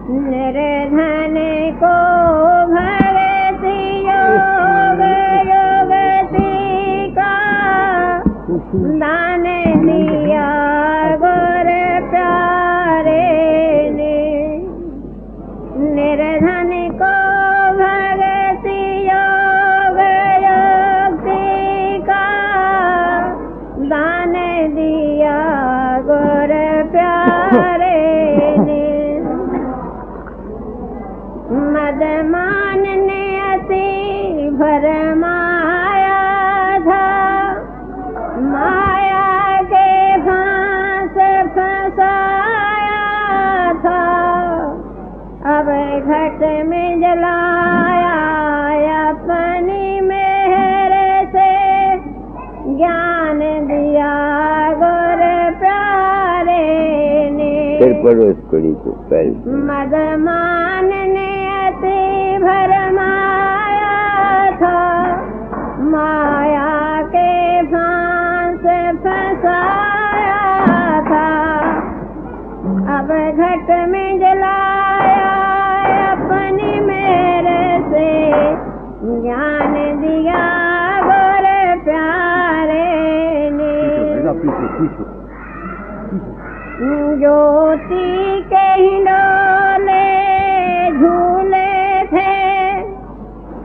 निर्धन को भगति योग योगति का दान दिया गुर प्यारे ने। निर्धन को भगति योग योगति का दान दिया गुर प्यारे ने। मदमान ने अति भरमाया था, माया के फांस फंसाया था। अब घट में जलाया अपनी मेहर से, ज्ञान दिया गुर प्यारे ने। मदमान ने अति भरमाया था, माया के फांस फंसाया था। अब घट में जलाया अपनी मेरे से, ज्ञान दिया गुर प्यारे ने। ज्योति के हिंडोले झूले थे,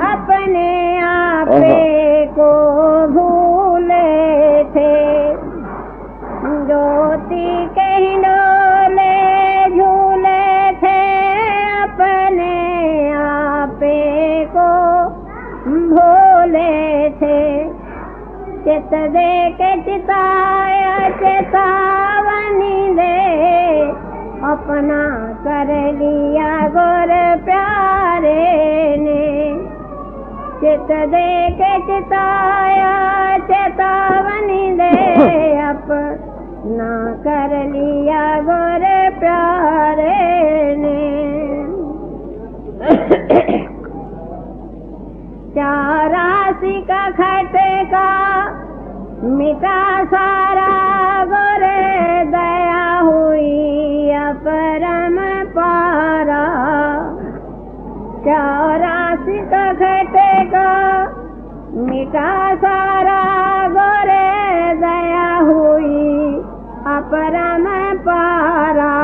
अपने आपे को भूले थे। ज्योति के हिंडोले झूले थे, अपने आपे को भूले थे। चित दे के चिताया चेतावनी दे, अपना कर लिया गुर प्यारे ने। चित दे के चिताया चेतावनी दे, अपना कर लिया गुर प्यारे ने। चौरासी का खटका मिटा सारा गुर दया हुई अपरम पारा। चौरासी का खटका मिटा सारा गुर दया हुई अपरम पारा।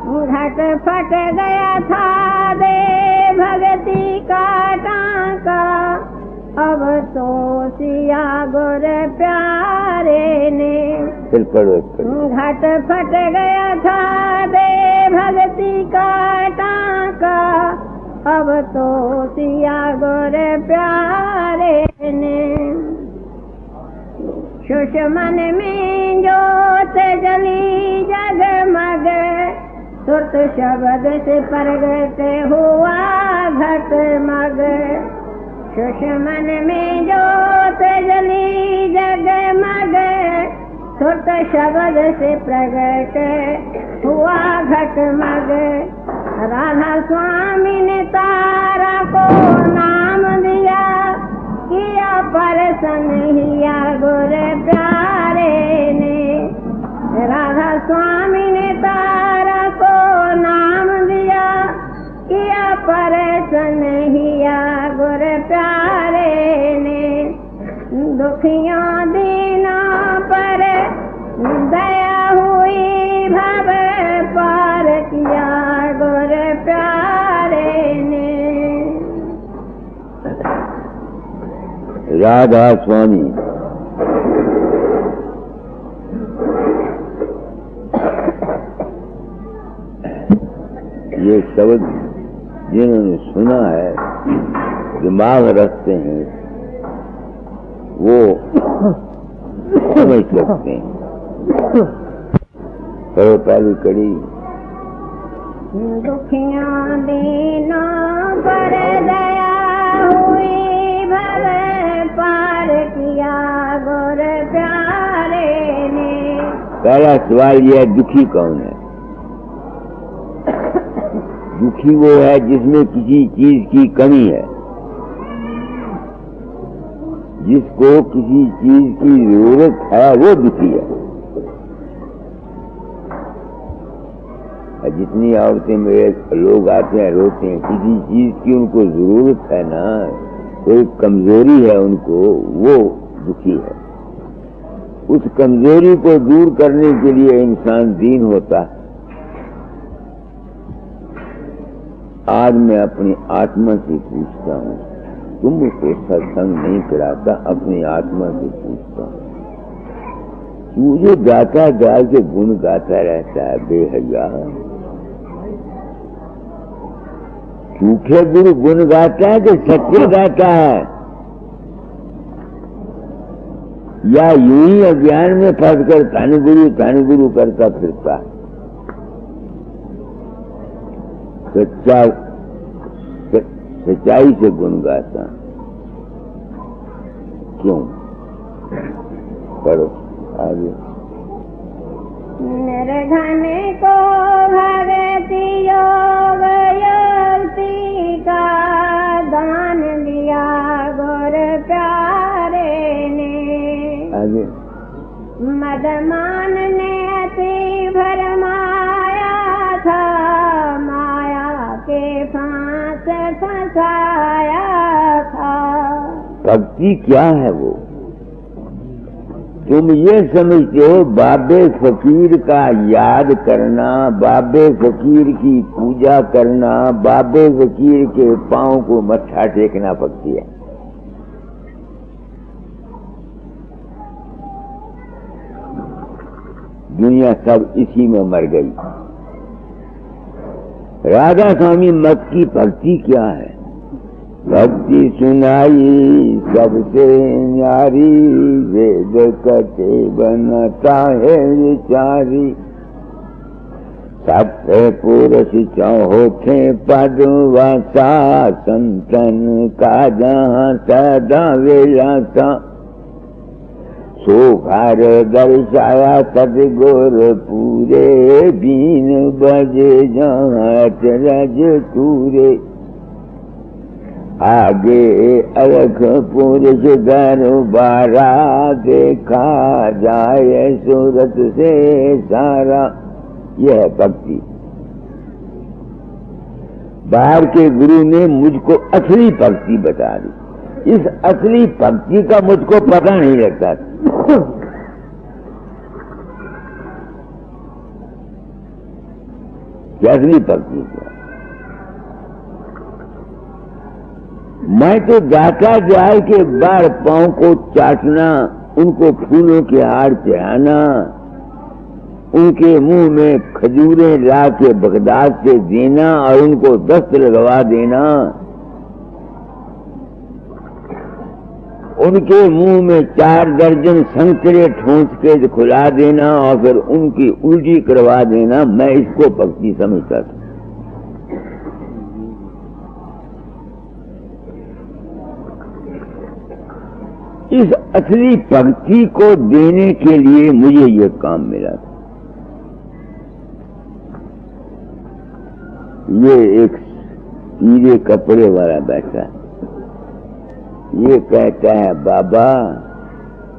घट फट गया था दे भगति का टांका, अब तो सिया गुर प्यारे ने। घट फट गया था दे भगति का टांका, अब तो सिया गुर प्यारे ने। सुषमन में जोत जली जगमग, सुरत शब्द से प्रगट हुआ घट मग। सुषमन में जोत जली जगमग, सुरत शब्द से प्रगट हुआ घट मग। राधा स्वामी ने तारा को नाम दिया, किया परसन हिया गुर प्यारे ने। राधा स्वामी ने तारा को नाम दिया, किया परसन हिया गुर प्यारे ने। दुखियों दीनों पर दया हुई, भव पार किया गुर प्यारे ने। राधा स्वामी ये शब्द जिन्होंने सुना है, दिमाग रखते हैं, वो समझ सकते हैं। करो पहली कड़ी। दुखियां दीनों पर दया हुई, भव पार किया गुर प्यारे ने। पहला सवाल यह है, दुखी कौन है? दुखी वो है जिसमें किसी चीज की कमी है, जिसको किसी चीज की जरूरत है, वो दुखी है। जितनी औरतें मेरे लोग आते हैं रोते हैं, किसी चीज की उनको जरूरत है ना, कोई कमजोरी है उनको, वो दुखी है। उस कमजोरी को दूर करने के लिए इंसान दीन होता है। आज मैं अपनी आत्मा से पूछता हूँ, तुमको सत्संग नहीं कराता, अपनी आत्मा से पूछता हूँ, तू जो गाता गा के गुण गाता रहता है बेहया, झूठे गुरु गुण गाता है कि सच्चे गाता है, या यूं ही अज्ञान में फंस कर धन गुरु करता फिरता है? सच्चाई से गुण गाता क्यों? पढ़ो आगे। निर्धन को भगति योग युक्ति का दान दिया गुर प्यारे ने, आगे। मदमान ने अति भरमाया था, माया के फांस फंसाया था। भक्ति क्या है वो? तुम ये समझते हो बाबे फकीर का याद करना, बाबे फकीर की पूजा करना, बाबे फकीर के पांव को मत्था टेकना भक्ति है। दुनिया सब इसी में मर गई। राधा स्वामी मत की भक्ति क्या है? भक्ति सुनाई सबसे न्यारी, वेद कथे बनता है विचारी, सत्य पुरुष चौथे पद वासा, संतन का जहाँ सदा विलासा, सो घर दर्शाया सदगुर पूरे, बीन बजे जहाँ अचरज तूरे, आगे अलग पुरुष दरबारा, देखा जाए सूरत से सारा। यह है भक्ति। बाहर के गुरु ने मुझको असली भक्ति बता दी। इस असली भक्ति का मुझको पता नहीं लगता। क्या असली भक्ति क्या? मैं तो जाता जाए के बार पांव को चाटना, उनको फूलों के हार चढ़ाना, उनके मुंह में खजूरें ला के बगदाद से देना और उनको दस्त लगवा देना, उनके मुंह में 4 दर्जन संतरे ठूंस के खुला देना और फिर उनकी उल्टी करवा देना, मैं इसको भक्ति समझता था। इस असली भक्ति को देने के लिए मुझे यह काम मिला था। ये एक पीले कपड़े वाला बैठा है, ये कहता है बाबा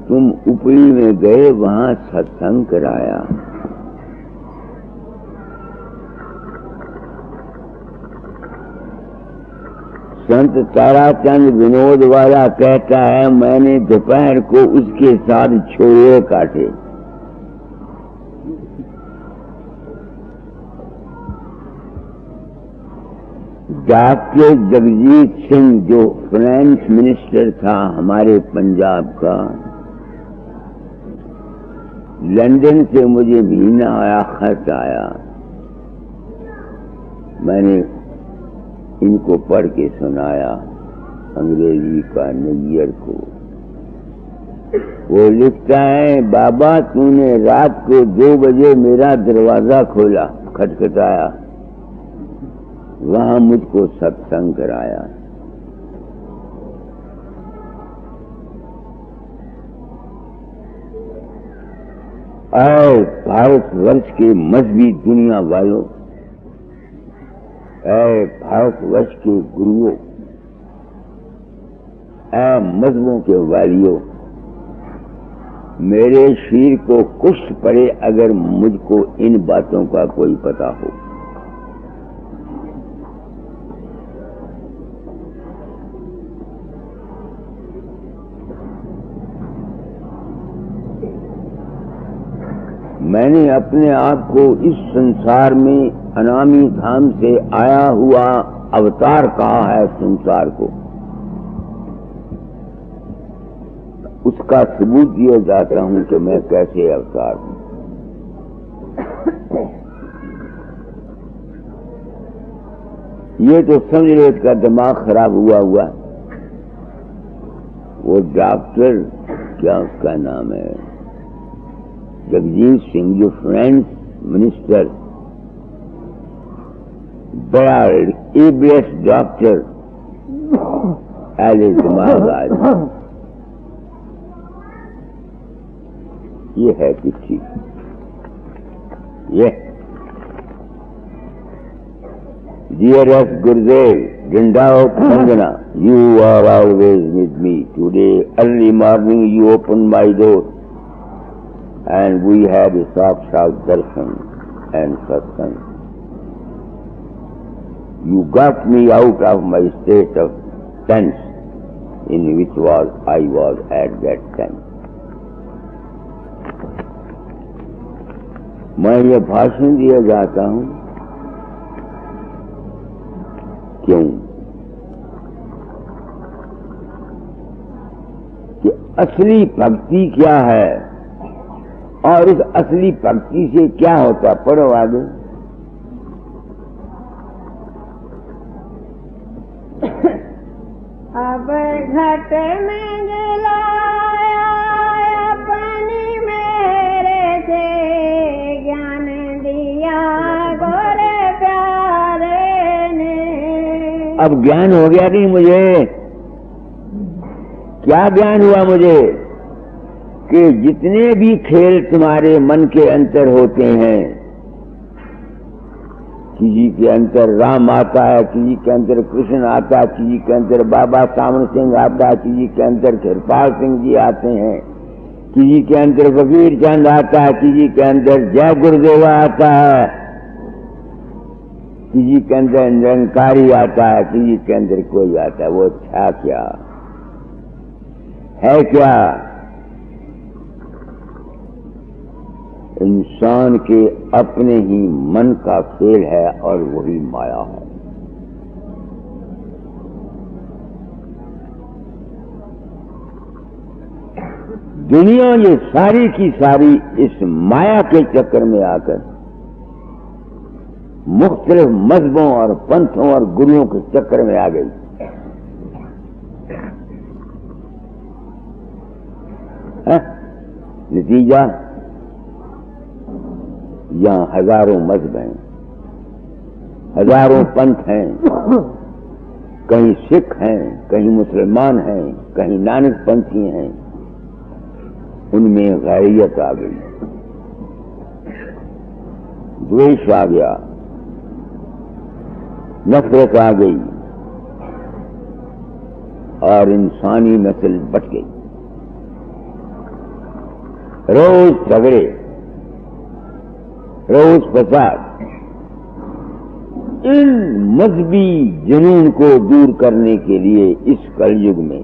तुम उपरी में गए, वहां सत्संग कराया। संत ताराचंद विनोद वाला कहता है मैंने दोपहर को उसके साथ छोरे काटे। डॉक्टर जगजीत सिंह जो फाइनेंस मिनिस्टर था हमारे पंजाब का, लंदन से मुझे महीना आया, खत आया, मैंने इनको पढ़ के सुनाया अंग्रेजी का न्यू को। वो लिखता है बाबा तूने रात को 2 बजे मेरा दरवाजा खोला, खटखटाया, वहां मुझको सत्संग कराया। ऐ भारतवर्ष के मजहबी दुनिया वालों, ऐ भारतवर्ष के गुरुओं, ऐ मजहबों के वालियों, मेरे शरीर को कुष्ठ पड़े अगर मुझको इन बातों का कोई पता हो। मैंने अपने आप को इस संसार में अनामी धाम से आया हुआ अवतार कहा है संसार को। उसका सबूत दिया जाता हूं कि मैं कैसे अवतार हूं। ये तो समझ लो इसका दिमाग खराब हुआ। वो डॉक्टर, क्या उसका नाम है, जगजीत सिंह, जो फ्रेंच मिनिस्टर, बड़ा एबीएस डॉक्टर, ऐसे दिमाग आज ये है कि ठीक ये Dearest Gurudev, Dandao Sangana, you are always with me. Today, early morning, you opened my door, and we had a Sakshat Darshan and Satsang. You got me out of my state of tense, in which I was at that time. मैं ये भाषण दिया जाता हूं क्यों? कि असली भक्ति क्या है और इस असली भक्ति से क्या होता। पढ़ो आगे। अब घट में जलाया अपनी मेरे से ज्ञान दिया गोरे प्यारे ने। अब ज्ञान हो गया नहीं मुझे? क्या ज्ञान हुआ मुझे? कि जितने भी खेल तुम्हारे मन के अंदर होते हैं, किसी के अंदर राम आता है, किसी के अंदर कृष्ण आता है, किसी के अंदर बाबा सामन सिंह आता है, किसी के अंदर कृपाल सिंह जी आते हैं, किसी के अंदर फकीर चंद आता है, किसी के अंदर जय गुरुदेवा आता है, किसी के अंदर निरंकारी आता है, किसी के अंदर कोई आता है। वो था क्या है? क्या इंसान के अपने ही मन का खेल है और वही माया है। दुनिया ये सारी की सारी इस माया के चक्कर में आकर मुख्तलिफ मजहबों और पंथों और गुरुओं के चक्कर में आ गई। नतीजा, यहां हजारों मजहब हैं, हजारों पंथ हैं, कहीं सिख हैं, कहीं मुसलमान हैं, कहीं नानक पंथी हैं। उनमें गैरियत आ गई, द्वेष आ गया, नफरत आ गई और इंसानी नस्ल बच गई। रोज झगड़े, रोज फसाद। इन मजहबी जुनून को दूर करने के लिए इस कलयुग में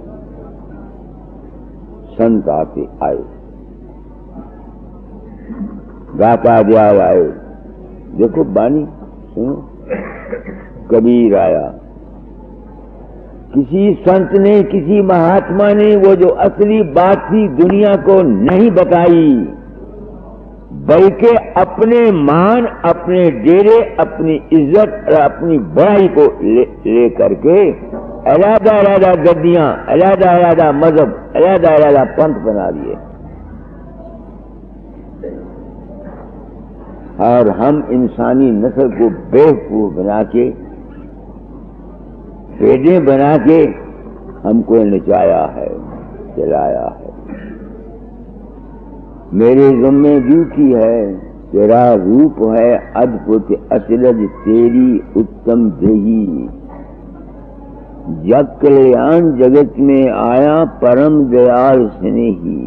संत आते आए, गाता दयाल आए। देखो बानी सुनो, कबीर आया। किसी संत ने, किसी महात्मा ने वो जो असली बात थी दुनिया को नहीं बताई, बल्कि अपने मान, अपने डेरे, अपनी इज्जत और अपनी बड़ाई को ले करके अलग अलग गद्दियां, अलग अलग मजहब, अलग अलग पंथ बना दिए। और हम इंसानी नस्ल को बेवकूफ बना के, पेड़े बना के हमको नचाया है, चलाया है। मेरे ज़िम्मे ड्यूटी है, तेरा रूप है अद्भुत अचरज तेरी उत्तम देही। जग कल्याण जगत में आया परम दयाल स्नेही।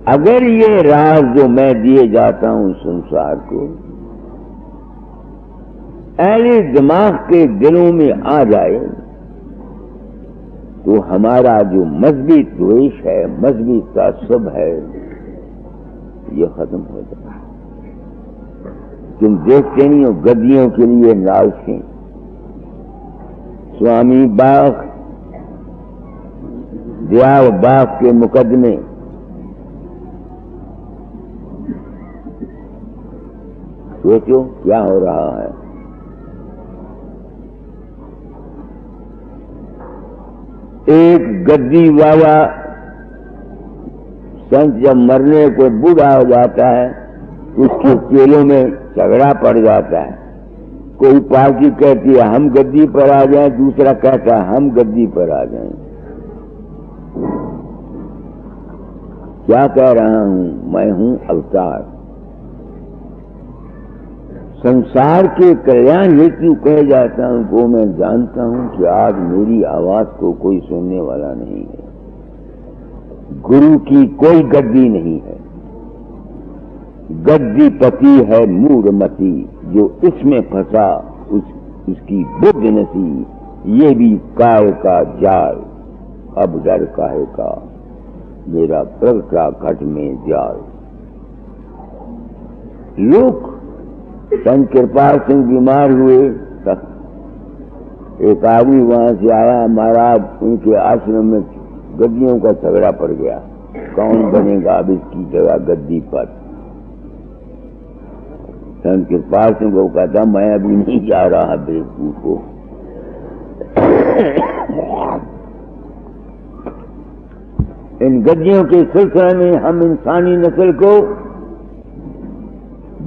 अगर ये राज जो मैं दिए जाता हूं संसार को ऐसे दिमाग के दिलों में आ जाए तो हमारा जो मजहबी द्वेष है, मजहबी तासुब है, ये खत्म हो जाए। तुम देखते नहीं हो गद्दियों के लिए लालसें, स्वामी बाग, दयाव बाग के मुकदमे, सोचो क्या हो रहा है। एक गद्दी वाला संत जब मरने को बूढ़ा हो जाता है, उसके चेलों में झगड़ा पड़ जाता है। कोई पार्टी कहती है हम गद्दी पर आ जाएं, दूसरा कहता है हम गद्दी पर आ जाएं। क्या कह रहा हूं? मैं हूं अवतार। संसार के कल्याण हेतु कह जाता हूं को मैं जानता हूं कि आज मेरी आवाज को कोई सुनने वाला नहीं है। गुरु की कोई गद्दी नहीं है। गद्दीपति है मूढ़मती, जो इसमें फंसा उसकी बुद्ध नसी। ये भी काल का जाल, अब डर काहे का, मेरा प्रगटा घट में जाल। लोग संत कृपाल सिंह बीमार हुए, एक आदमी वहां से आया, महाराज उनके आश्रम में गद्दियों का झगड़ा पड़ गया, कौन बनेगा अब इसकी जगह गद्दी पर। संत कृपाल सिंह को कहता मैं अभी नहीं जा रहा बेवकूफ को। इन गद्दियों के सिलसिले में हम इंसानी नस्ल को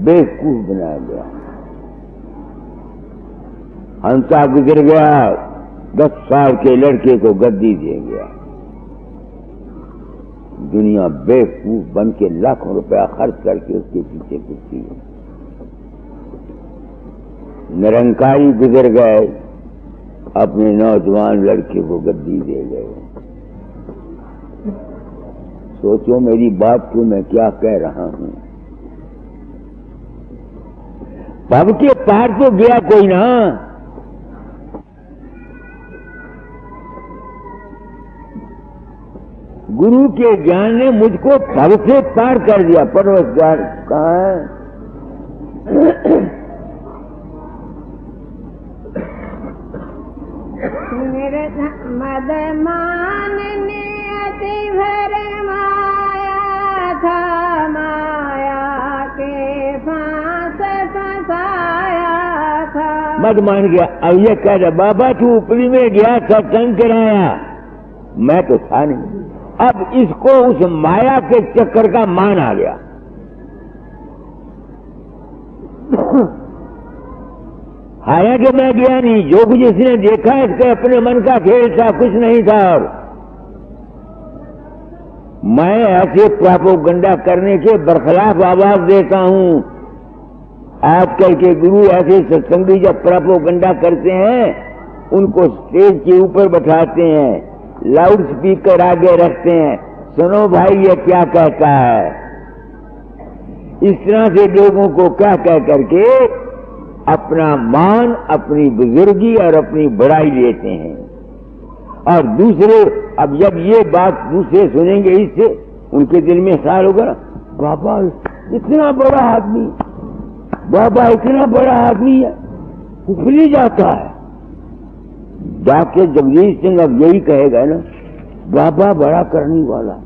बेवकूफ बनाया गया। हंसा गुजर गया, 10 साल के लड़के को गद्दी दे गया। दुनिया बेवकूफ बन के लाखों रुपया खर्च करके उसके पीछे घुसती है। निरंकारी गुजर गए, अपने नौजवान लड़के को गद्दी दे गए। सोचो मेरी बात को मैं क्या कह रहा हूं। भव के पार तो गया कोई ना। गुरु के ज्ञान ने मुझको भव से पार कर दिया। परवशगार कहाँ है? मदमान ने अति भर माया था, माया के फांस फंसाया था। मत मान गया। अब ये कह रहा बाबा तू ऊपरी में गया, सत्संग कराया, मैं तो था नहीं। अब इसको उस माया के चक्कर का मान आ गया। हालांकि मैं गया नहीं, जो कुछ इसने देखा इसके अपने मन का खेल था, कुछ नहीं था। और मैं ऐसे प्रोपेगेंडा करने के बरखलाफ आवाज देता हूं। आजकल के गुरु ऐसे सत्संगी जब प्रोपेगेंडा करते हैं, उनको स्टेज के ऊपर बैठाते हैं, लाउड स्पीकर आगे रखते हैं, सुनो भाई ये क्या कहता है। इस तरह से लोगों को कह करके अपना मान, अपनी बुजुर्गी और अपनी बड़ाई लेते हैं। और दूसरे, अब जब ये बात दूसरे सुनेंगे इससे, उनके दिल में ख्याल होगा ना, बाबा इतना बड़ा आदमी, बाबा इतना बड़ा आदमी है, उफली जाता है। जाके जगदीश सिंह अब यही कहेगा ना, बाबा बड़ा करने वाला,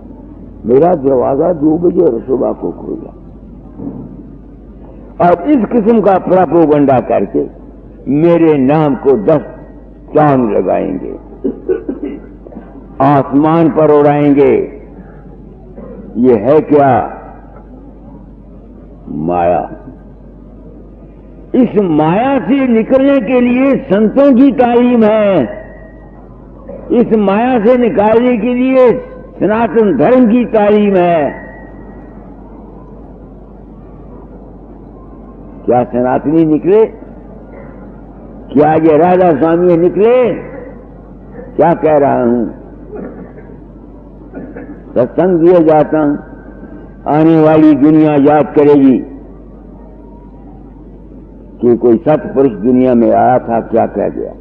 मेरा दरवाजा 2 बजे सुबह को खोला। और इस किस्म का प्रोपेगेंडा करके मेरे नाम को 10 चांद लगाएंगे, आसमान पर उड़ाएंगे। ये है क्या? माया। इस माया से निकलने के लिए संतों की तालीम है। इस माया से निकालने के लिए सनातन धर्म की तालीम है। क्या सनातनी निकले? क्या ये राधा स्वामी निकले? क्या कह रहा हूं? सत्संग दिए जाता हूं, आने वाली दुनिया याद करेगी कि कोई सत्पुरुष दुनिया में आया था, क्या कह गया।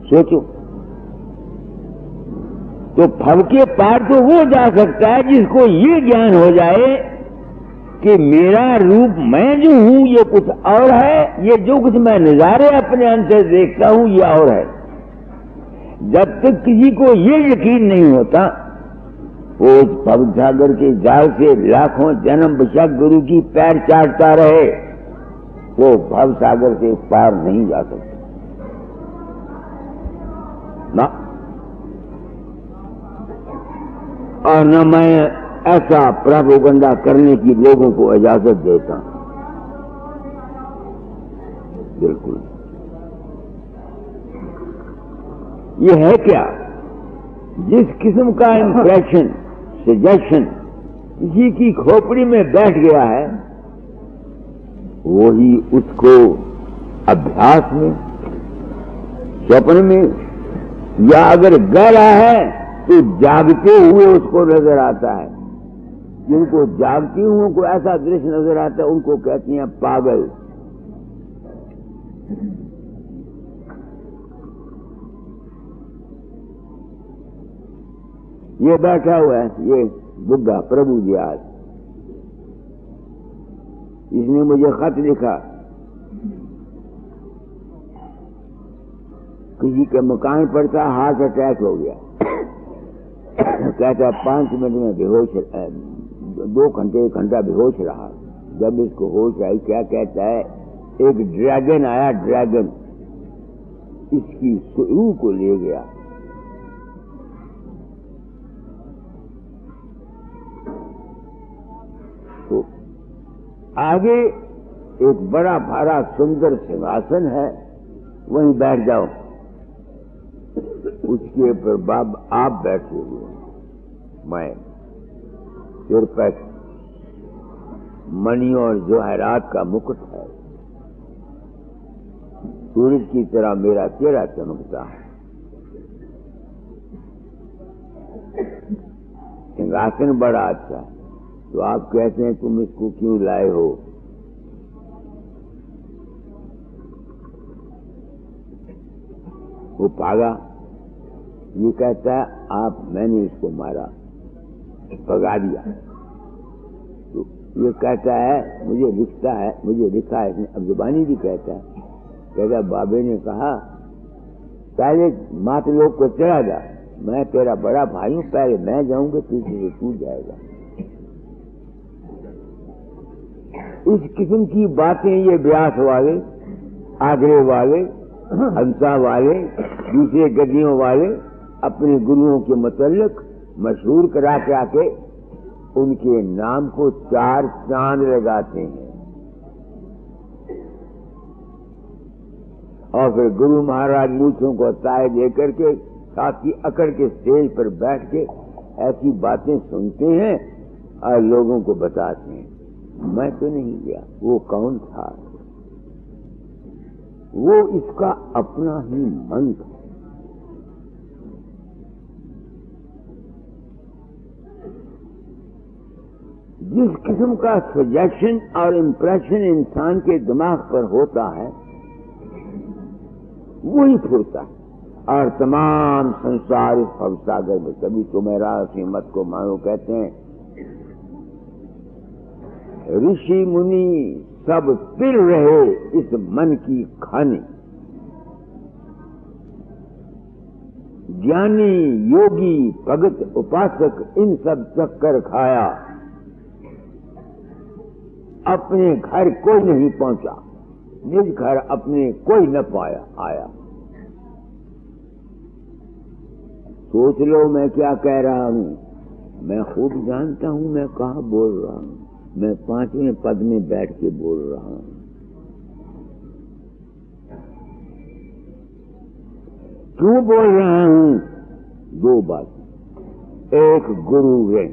सोचो। तो भव के पार तो वो जा सकता है जिसको ये ज्ञान हो जाए कि मेरा रूप मैं जो हूं ये कुछ और है, ये जो कुछ मैं नजारे अपने अंदर देखता हूं ये और है। जब तक किसी को ये यकीन नहीं होता, वो उस भवसागर के जाल से लाखों जन्म बशक गुरु की पैर चाटता रहे, वो भवसागर से पार नहीं जा सकता ना। और न मैं ऐसा प्रोपेगेंडा करने की लोगों को इजाजत देता, बिल्कुल। ये है क्या, जिस किस्म का इंप्रेशन, सजेशन किसी की खोपड़ी में बैठ गया है, वही उसको अभ्यास में, स्वप्न में, या अगर गहरा है तो जागते हुए उसको नजर आता है। जिनको जागती हुओं को ऐसा दृश्य नजर आता है, उनको कहते हैं पागल। ये बैठा हुआ है, ये बुद्धा प्रभु जी, आज इसने मुझे खत लिखा, किसी के मकान पर था, हार्ट अटैक हो गया। कहता 5 मिनट में बेहोश, 2 घंटे 1 घंटा बेहोश रहा। जब इसको होश आई, क्या कहता है, एक ड्रैगन आया, ड्रैगन इसकी रूह को ले गया। तो आगे एक बड़ा भारा सुंदर सिंहासन है, वहीं बैठ जाओ, उसके ऊपर बाब आप बैठे हुए, मैं सिर पर मणि और जवाहरात का मुकुट है, सूरज की तरह मेरा चेहरा चमकता है, सिंहासन बड़ा अच्छा है। तो आप कहते हैं तुम इसको क्यों लाए हो? वो भागा, ये कहता है आप, मैंने इसको मारा, भगा दिया। तो ये कहता है मुझे लिखता है, मुझे लिखा है इसने, अब जुबानी भी कहता है, कहता बाबे ने कहा पहले मात लोग को चढ़ा जा, मैं तेरा बड़ा भाई हूं, पहले मैं जाऊंगा, पीछे से तू जाएगा। इस किस्म की बातें ये व्यास वाले, आगरे वाले, हंसा वाले, दूसरे गद्दियों वाले अपने गुरुओं के मुतल्लिक मशहूर करा के आके उनके नाम को 4 चांद लगाते हैं। और फिर गुरु महाराज मूछों को ताय दे करके साथ ही अकड़ के स्टेज पर बैठ के ऐसी बातें सुनते हैं और लोगों को बताते हैं। मैं तो नहीं गया, वो कौन था? वो इसका अपना ही मन था। जिस किस्म का सजेशन और इंप्रेशन इंसान के दिमाग पर होता है, वही फुरता है। और तमाम संसार इस भवसागर में, कभी तो मेरा मत को मानो कहते हैं, ऋषि मुनि सब पिल रहे इस मन की खाने, ज्ञानी योगी भगत उपासक इन सब चक्कर खाया, अपने घर कोई नहीं पहुंचा, निज घर अपने कोई न पाया आया। सोच लो मैं क्या कह रहा हूं, मैं खूब जानता हूं मैं कहां बोल रहा हूं। मैं 5वें पद में बैठ के बोल रहा हूं। क्यों बोल रहा हूं? 2 बात। एक गुरु है,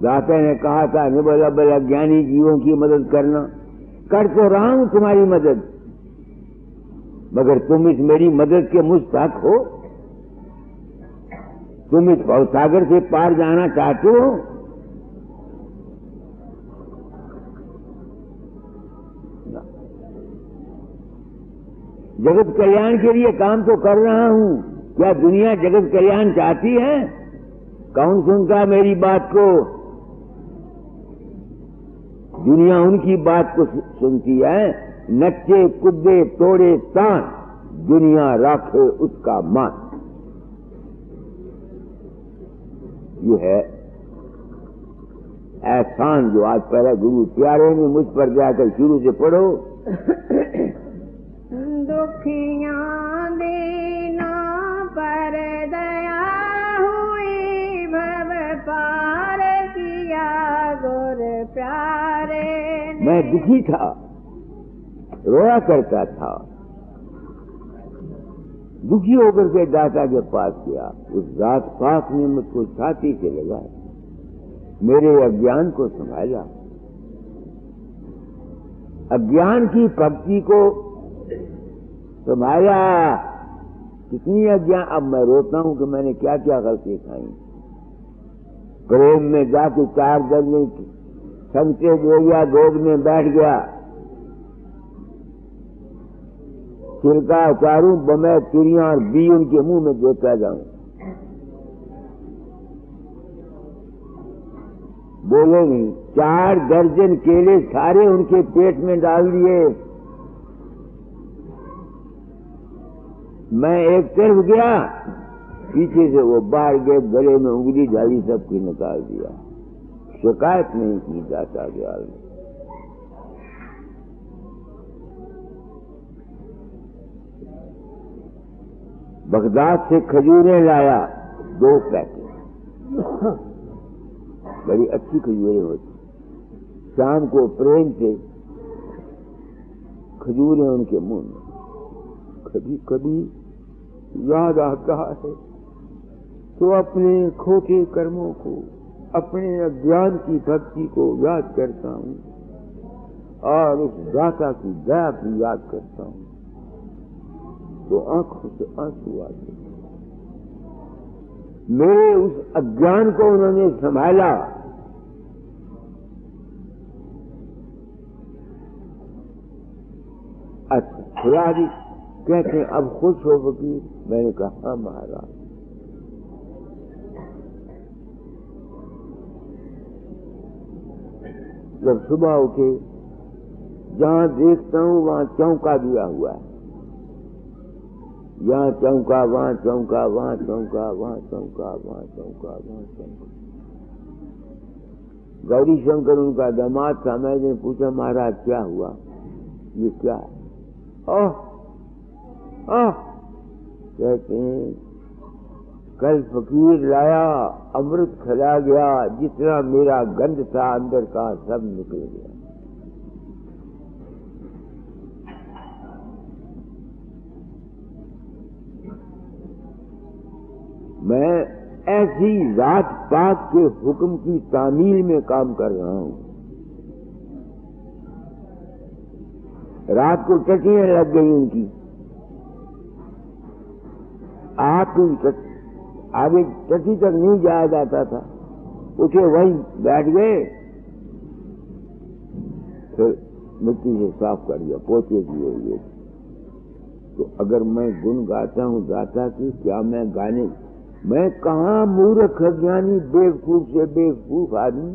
दाता ने कहा था निबल अबल अज्ञानी जीवों की मदद करना, कर तो रहा हूं तुम्हारी मदद, मगर तुम इस मेरी मदद के मुस्तहक हो? तुम इस भवसागर से पार जाना चाहते हो? जगत कल्याण के लिए काम तो कर रहा हूं, क्या दुनिया जगत कल्याण चाहती है? कौन सुनता मेरी बात को? दुनिया उनकी बात को सुनती है, नच्चे कूदे तोड़े तान, दुनिया राखे उसका मान। ये है एहसान जो आज पहला गुरु प्यारे ने मुझ पर जाकर शुरू से पढ़ो। दुखियां दीना पर दया हुई, भव पार किया गुर प्यारे ने। मैं दुखी था, रोया करता था, दुखी होकर के दाता के पास गया। उस दास पास ने मुझको छाती से लगाया, मेरे अज्ञान को संभाला, अज्ञान की भक्ति को संभाला। कितनी अज्ञान, अब मैं रोता हूं कि मैंने क्या क्या गलती खाई। प्रेम में जाके 4 दर्जन संगते दे गया, गोद में बैठ गया, छिलका उतारूं, बमै चिड़िया और बी उनके मुंह में देता जाऊं। बोले नहीं, 4 दर्जन केले सारे उनके पेट में डाल दिए। मैं एक तरफ गया, पीछे से वो बाहर गए, गले में उंगली डाली, सबकी निकाल दिया। शिकायत नहीं की दाता दयाल ने। बगदाद से खजूरें लाया 2 पैकेट, बड़ी अच्छी खजूरें होती। शाम को प्रेम से खजूरें उनके मुंह में। कभी कभी याद आता है तो अपने खोटे कर्मों को, अपने अज्ञान की भक्ति को याद करता हूँ और उस दाता की दया भी याद करता हूँ, तो आंखों से आंसू आते। मेरे उस अज्ञान को उन्होंने संभाला। अच्छा, खुदा भी कहते हैं अब खुश हो फकीर? मैंने कहा हाँ महाराज। जब सुबह उठे, जहां देखता हूं वहां चौका दिया हुआ है, यहाँ चौका, वहां चौका, वहां चौका, वहां चौका, वहां चौका, वहां चौका। गौरी शंकर उनका दामाद था। मैंने पूछा महाराज क्या हुआ, ये क्या है? कहते हैं कल फकीर लाया, अमृत खिला गया, जितना मेरा गंध था अंदर का सब निकल गया। मैं ऐसी जात पात के हुक्म की तामील में काम कर रहा हूं। रात को टटियां लग गई उनकी, आप आगे टटी तक नहीं जाया जाता था। उठे वहीं बैठ गए, फिर मिट्टी से साफ कर दिया, पोछे दिए हुए। तो अगर मैं गुण गाता हूं दाता की, क्या मैं गाने, मैं कहां मूर्ख अज्ञानी बेवकूफ से बेवकूफ आदमी,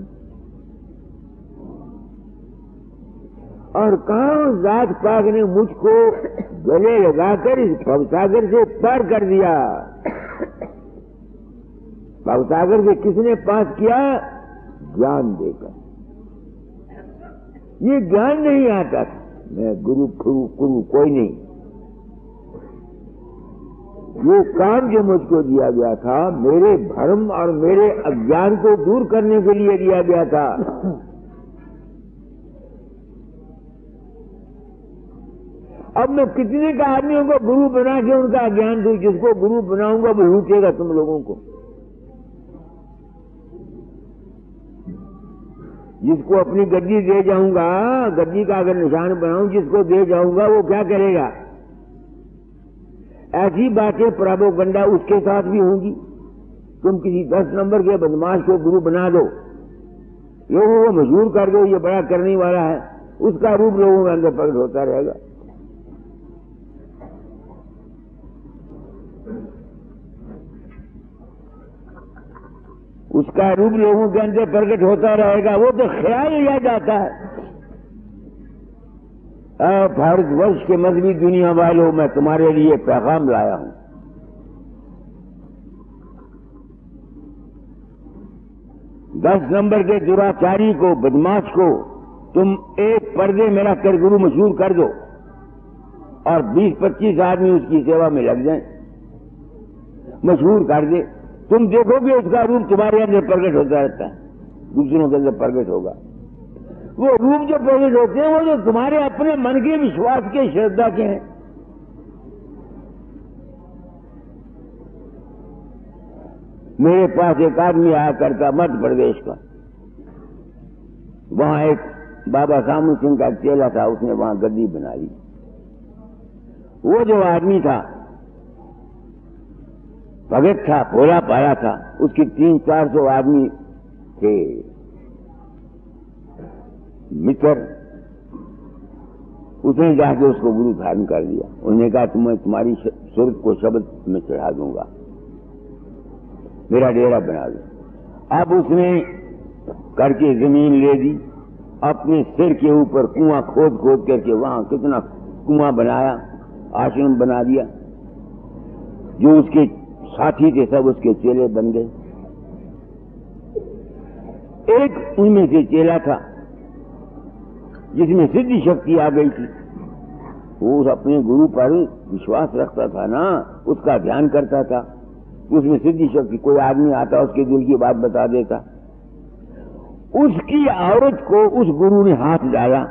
और कहां जात पाक ने मुझको गले लगाकर इस भवसागर से पार कर दिया। भवसागर से किसने पास किया? ज्ञान देकर। ये ज्ञान नहीं आता था। मैं गुरु कोई नहीं। ये काम जो मुझको दिया गया था, मेरे भ्रम और मेरे अज्ञान को दूर करने के लिए दिया गया था। अब मैं कितने का आदमियों को गुरु बना के उनका अज्ञान दूं? जिसको गुरु बनाऊंगा वो लूटेगा तुम लोगों को। जिसको अपनी गद्दी दे जाऊंगा, गद्दी का अगर निशान बनाऊं, जिसको दे जाऊंगा वो क्या करेगा? ऐसी बातें प्रोपेगेंडा उसके साथ भी होंगी। तुम किसी 10 नंबर के बदमाश को गुरु बना दो, लोगों को मजबूर कर दो, ये बड़ा करने वाला है, उसका रूप लोगों के अंदर प्रकट होता रहेगा। उसका रूप लोगों के अंदर प्रकट होता रहेगा, वो तो ख्याल लिया जाता है। भारतवर्ष के मजहबी दुनिया वालों, मैं तुम्हारे लिए पैगाम लाया हूं। 10 नंबर के दुराचारी को, बदमाश को तुम एक पर्दे में रखकर गुरु मशहूर कर दो और 20-25 आदमी उसकी सेवा में लग जाएं, मशहूर कर दे। तुम देखोगे उसका रूप तुम्हारे अंदर प्रकट होता रहता है, दूसरों के अंदर प्रकट होगा। वो रूप जो प्रकट होते हैं वो जो तुम्हारे अपने मन के विश्वास के, श्रद्धा के हैं। मेरे पास एक आदमी आया करता मध्य प्रदेश का, वहां एक बाबा सामू सिंह का चेला था, उसने वहां गद्दी बना ली। वो जो आदमी था भगत था, भोला पाया था, उसके 300-400 आदमी थे मित्र। उसने जाके उसको गुरु धारण कर दिया। उन्होंने कहा तुम्हें तुम्हारी सुरत को शब्द में चढ़ा दूंगा, मेरा डेरा बना दो। अब उसने करके जमीन ले दी, अपने सिर के ऊपर कुआं खोद खोद करके वहां कितना कुआं बनाया, आश्रम बना दिया। जो उसके साथी थे सब उसके चेले बन गए। एक उनमें से चेला था जिसमें सिद्धि शक्ति आ गई थी। वो अपने गुरु पर विश्वास रखता था ना, उसका ध्यान करता था, उसमें सिद्धि शक्ति। कोई आदमी आता उसके दिल की बात बता देता। उसकी औरत को उस गुरु ने हाथ डाला।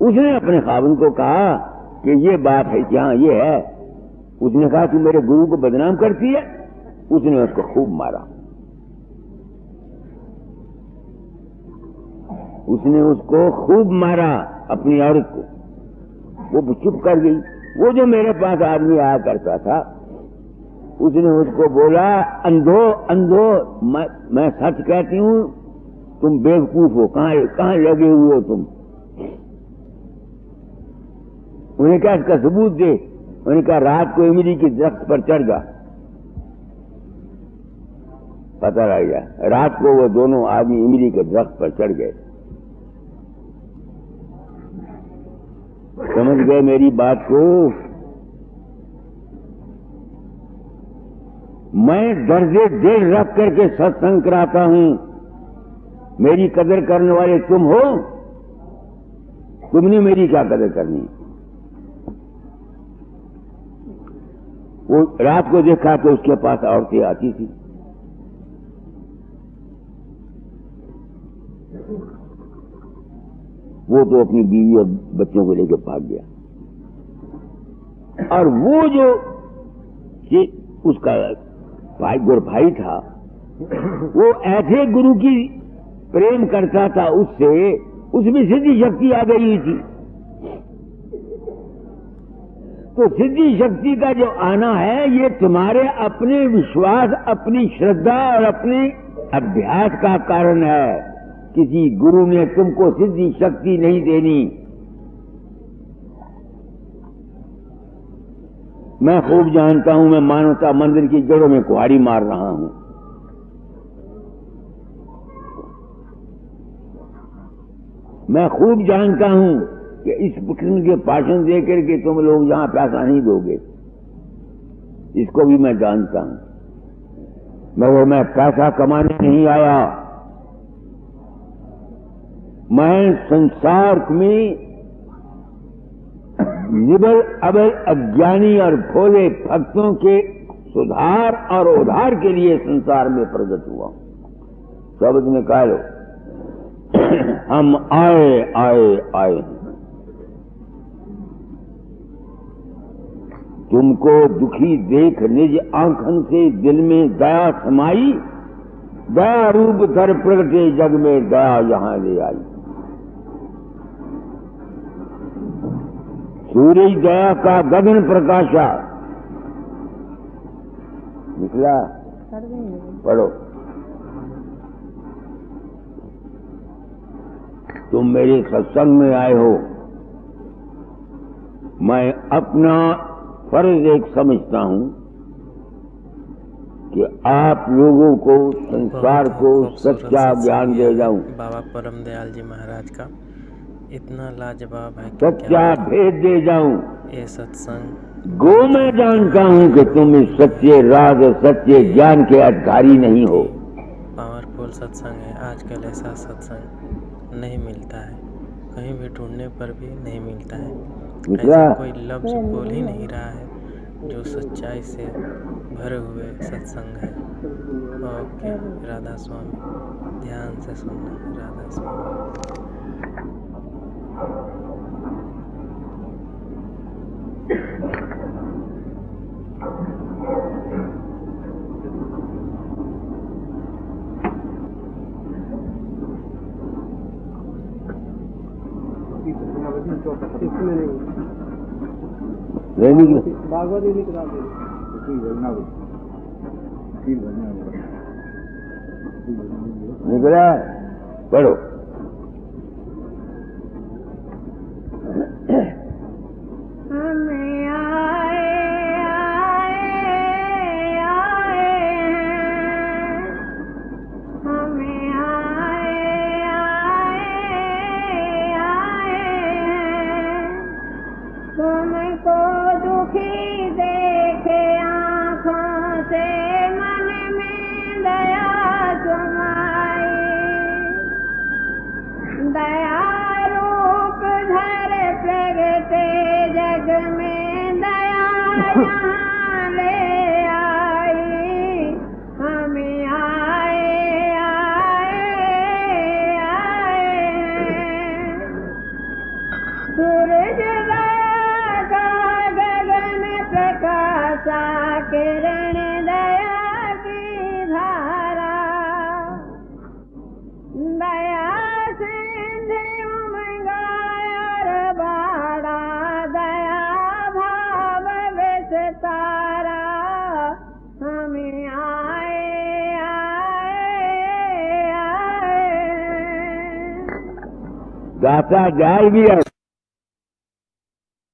उसने अपने खाविंद को कहा कि ये बात है क्या, ये है। उसने कहा तू मेरे गुरु को बदनाम करती है। उसने उसको खूब मारा। उसने उसको खूब मारा, अपनी औरत को। वो चुप कर गई। वो जो मेरे पास आदमी आया करता था, उसने उसको बोला अंधो अंधो, मैं सच कहती हूं, तुम बेवकूफ हो, कहां लगे हुए हो तुम। उन्हें कहा इसका सबूत दे। उन्हें कहा रात को इमली की दरख्त पर चढ़ जा, पता लग गया। रात को वो दोनों आदमी इमली के दरख्त पर चढ़ गए। समझ गए मेरी बात को? मैं दर्जे दिल रख करके सत्संग कराता हूं। मेरी कदर करने वाले तुम हो, तुमने मेरी क्या कदर करनी। वो रात को देखा तो उसके पास औरतें आती थी। वो तो अपनी बीवी और बच्चों को लेकर भाग गया। और वो जो उसका भाई गुरु भाई था, वो ऐसे गुरु की प्रेम करता था उससे, उसमें सिद्धि शक्ति आ गई हुई थी। तो सिद्धि शक्ति का जो आना है, ये तुम्हारे अपने विश्वास, अपनी श्रद्धा और अपने अभ्यास का कारण है। किसी गुरु ने तुमको सिद्धि शक्ति नहीं देनी। मैं खूब जानता हूं, मैं मानवता मंदिर की जड़ों में कुहाड़ी मार रहा हूं। मैं खूब जानता हूं कि इस किस्म के भाषण देकर के तुम लोग यहां पैसा नहीं दोगे। इसको भी मैं जानता हूं, मगर मैं पैसा कमाने नहीं आया। मैं संसार में निबल अबल अज्ञानी और भोले भक्तों के सुधार और उद्धार के लिए संसार में प्रकट हुआ। शब्द निकालो, हम आए आए आए। तुमको दुखी देख निज आंखन से दिल में दया समाई। दया रूप धर प्रगटे जग में दया यहां ले आई। सूरज दया का गगन प्रकाशा निकला। पढ़ो। तुम मेरे सत्संग में आए हो, मैं अपना फर्ज एक समझता हूं कि आप लोगों को, संसार को सच्चा ज्ञान दे जाऊं। बाबा परम दयाल जी महाराज का इतना लाजवाब है, सच्चा भेद दे जाऊं। ये सत्संग गो मैं जानता हूं कि तुम इस सच्चे राज और सच्चे ज्ञान के अधिकारी नहीं हो। पावरफुल सत्संग है। आजकल ऐसा सत्संग नहीं मिलता है, कहीं भी ढूंढने पर भी नहीं मिलता है। ऐसा कोई लफ्ज बोल ही नहीं रहा है जो सच्चाई से भरे हुए सत्संग है। ओके, राधा स्वामी, ध्यान से सुनना। राधा स्वामी। निकला पढ़ो। हमें आए हमें तुमको दुखी देखे आँखों से मन में दया समाई, दया रूप धर प्रगटे जग में दया यहाँ ले आई। हमें सूरज लगा गगन प्रकाशा, किरण दया की धारा, दया सिंधु उमगार बाड़ा, दया भाव विस्तारा। हमें गाता जाए भी है।